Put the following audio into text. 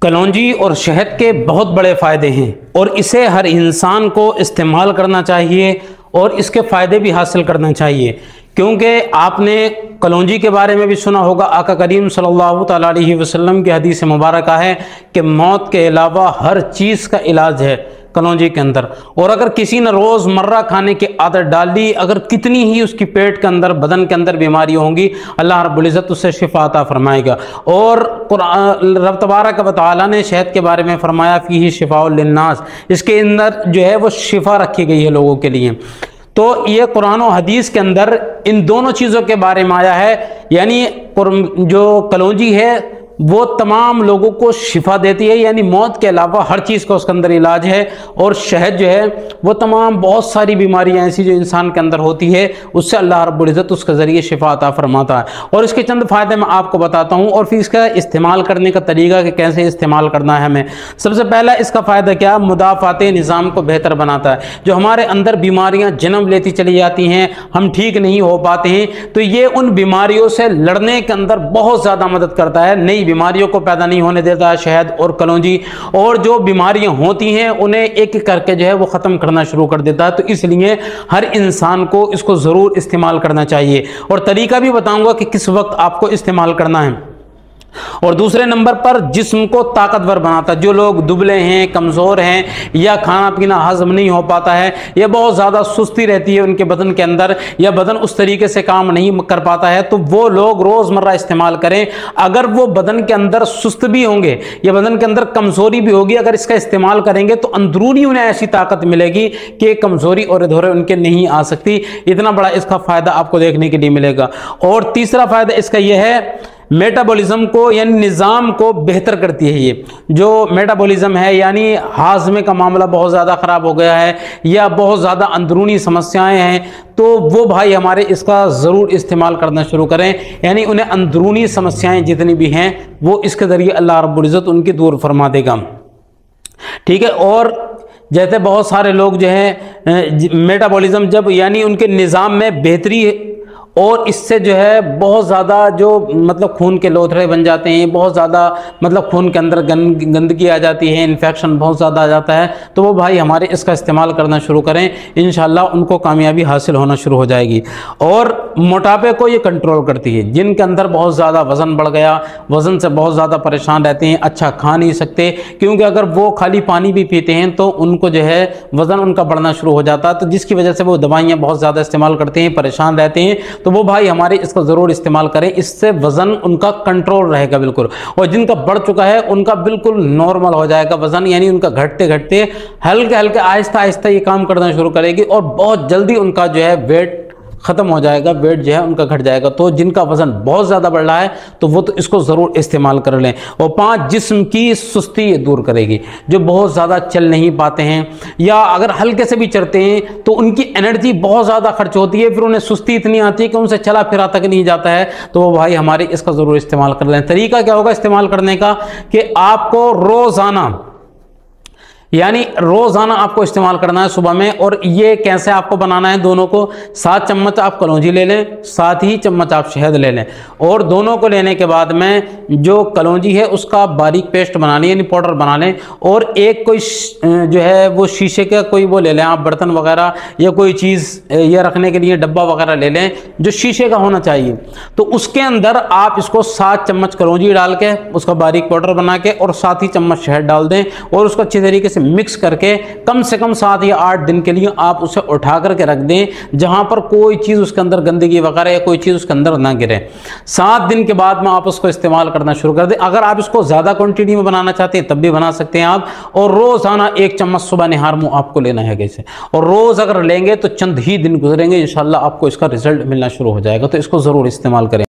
कलौंजी और शहद के बहुत बड़े फ़ायदे हैं और इसे हर इंसान को इस्तेमाल करना चाहिए और इसके फ़ायदे भी हासिल करना चाहिए, क्योंकि आपने कलौंजी के बारे में भी सुना होगा। आका करीम सल्लल्लाहु तआला अलैहि वसल्लम की हदीस मुबारक है कि मौत के अलावा हर चीज़ का इलाज है कलौंजी के अंदर। और अगर किसी ने रोज़मर्रा खाने की आदत डाल दी, अगर कितनी ही उसकी पेट के अंदर बदन के अंदर बीमारी होंगी, अल्लाह रब्बुल इज़्ज़त उससे शिफा अता फरमाएगा। और रब तबारक व तआला ने शहद के बारे में फरमाया फ़ीही शिफ़ाउल लिन्नास, इसके अंदर जो है वो शिफा रखी गई है लोगों के लिए। तो ये कुरान और हदीस के अंदर इन दोनों चीज़ों के बारे में आया है, यानी जो कलौंजी है वो तमाम लोगों को शिफा देती है, यानी मौत के अलावा हर चीज़ का उसके अंदर इलाज है। और शहद जो है वो तमाम बहुत सारी बीमारियां ऐसी जो इंसान के अंदर होती है उससे अल्लाह रब्बुल इज़्ज़त उसके ज़रिए शिफा अता फरमाता है। और इसके चंद फ़ायदे मैं आपको बताता हूँ और फिर इसका इस्तेमाल करने का तरीका कि कैसे इस्तेमाल करना है हमें। सबसे पहला इसका फ़ायदा क्या, मुदाफ़ाती निज़ाम को बेहतर बनाता है। जो हमारे अंदर बीमारियाँ जन्म लेती चली जाती हैं, हम ठीक नहीं हो पाते हैं, तो ये उन बीमारियों से लड़ने के अंदर बहुत ज़्यादा मदद करता है, नई बीमारियों को पैदा नहीं होने देता है शहद और कलौंजी। और जो बीमारियां होती हैं उन्हें एक एक करके जो है वो ख़त्म करना शुरू कर देता है। तो इसलिए हर इंसान को इसको ज़रूर इस्तेमाल करना चाहिए और तरीका भी बताऊंगा कि किस वक्त आपको इस्तेमाल करना है। और दूसरे नंबर पर जिस्म को ताकतवर बनाता है। जो लोग दुबले हैं, कमज़ोर हैं या खाना पीना हजम नहीं हो पाता है या बहुत ज़्यादा सुस्ती रहती है उनके बदन के अंदर या बदन उस तरीके से काम नहीं कर पाता है, तो वो लोग रोज़मर्रा इस्तेमाल करें। अगर वो बदन के अंदर सुस्त भी होंगे या बदन के अंदर कमज़ोरी भी होगी, अगर इसका इस्तेमाल करेंगे तो अंदरूनी उन्हें ऐसी ताकत मिलेगी कि कमज़ोरी और अधूरे उनके नहीं आ सकती। इतना बड़ा इसका फ़ायदा आपको देखने के लिए मिलेगा। और तीसरा फ़ायदा इसका यह है, मेटाबॉलिज्म को यानी निज़ाम को बेहतर करती है। ये जो मेटाबॉलिज्म है यानी हाजमे का मामला बहुत ज़्यादा ख़राब हो गया है या बहुत ज़्यादा अंदरूनी समस्याएं हैं, तो वो भाई हमारे इसका ज़रूर इस्तेमाल करना शुरू करें। यानी उन्हें अंदरूनी समस्याएं जितनी भी हैं वो इसके ज़रिए अल्लाह रब्बुल इज़्ज़त उनकी दूर फरमा देगा। ठीक है। और जैसे बहुत सारे लोग जो हैं मेटाबॉलिज्म जब यानी उनके निज़ाम में बेहतरी और इससे जो है बहुत ज़्यादा जो मतलब खून के लोथड़े बन जाते हैं, बहुत ज़्यादा मतलब खून के अंदर गंदगी आ जाती है, इन्फेक्शन बहुत ज़्यादा आ जाता है, तो वो भाई हमारे इसका इस्तेमाल करना शुरू करें, इंशाल्लाह उनको कामयाबी हासिल होना शुरू हो जाएगी। और मोटापे को ये कंट्रोल करती है। जिनके अंदर बहुत ज़्यादा वज़न बढ़ गया, वज़न से बहुत ज़्यादा परेशान रहते हैं, अच्छा खा नहीं सकते, क्योंकि अगर वो खाली पानी भी पीते हैं तो उनको जो है वज़न उनका बढ़ना शुरू हो जाता है, तो जिसकी वजह से वो दवाइयाँ बहुत ज़्यादा इस्तेमाल करते हैं, परेशान रहते हैं, तो वो भाई हमारे इसको ज़रूर इस्तेमाल करें। इससे वज़न उनका कंट्रोल रहेगा बिल्कुल। और जिनका बढ़ चुका है उनका बिल्कुल नॉर्मल हो जाएगा वज़न, यानी उनका घटते घटते हल्के हल्के आहिस्ता आहिस्ता ये काम करना शुरू करेगी और बहुत जल्दी उनका जो है वेट ख़त्म हो जाएगा, वेट जो है उनका घट जाएगा। तो जिनका वज़न बहुत ज़्यादा बढ़ रहा है तो वो तो इसको ज़रूर इस्तेमाल कर लें। और 5, जिस्म की सुस्ती ये दूर करेगी। जो बहुत ज़्यादा चल नहीं पाते हैं या अगर हल्के से भी चलते हैं तो उनकी एनर्जी बहुत ज़्यादा खर्च होती है, फिर उन्हें सुस्ती इतनी आती है कि उनसे चला फिरा तक नहीं जाता है, तो वो भाई हमारे इसका ज़रूर इस्तेमाल कर लें। तरीका क्या होगा इस्तेमाल करने का कि आपको रोज़ाना यानी रोज़ाना आपको इस्तेमाल करना है सुबह में। और ये कैसे आपको बनाना है, दोनों को 7 चम्मच आप कलौंजी ले लें, 7 ही चम्मच आप शहद ले लें। और दोनों को लेने के बाद में जो कलौंजी है उसका बारीक पेस्ट बना लें यानी पाउडर बना लें। और एक कोई जो है वो शीशे का कोई वो ले लें आप, बर्तन वगैरह या कोई चीज़ ये रखने के लिए डब्बा वगैरह ले लें जो शीशे का होना चाहिए। तो उसके अंदर आप इसको 7 चम्मच कलौंजी डाल के उसका बारीक पाउडर बना के और 7 ही चम्मच शहद डाल दें और उसको अच्छी तरीके से मिक्स करके कम से कम 7 या 8 दिन के लिए आप उसे उठा करके रख दें, जहां पर कोई चीज़ उसके अंदर गंदगी वगैरह या कोई चीज़ उसके अंदर ना गिरे। 7 दिन के बाद में आप उसको इस्तेमाल करना शुरू कर दें। अगर आप इसको ज़्यादा क्वांटिटी में बनाना चाहते हैं तब भी बना सकते हैं आप। और रोज़ाना 1 चम्मच सुबह निहार मुँह आपको लेना है कैसे। और रोज़ अगर लेंगे तो चंद ही दिन गुजरेंगे, इंशाल्लाह आपको इसका रिजल्ट मिलना शुरू हो जाएगा। तो इसको ज़रूर इस्तेमाल करें।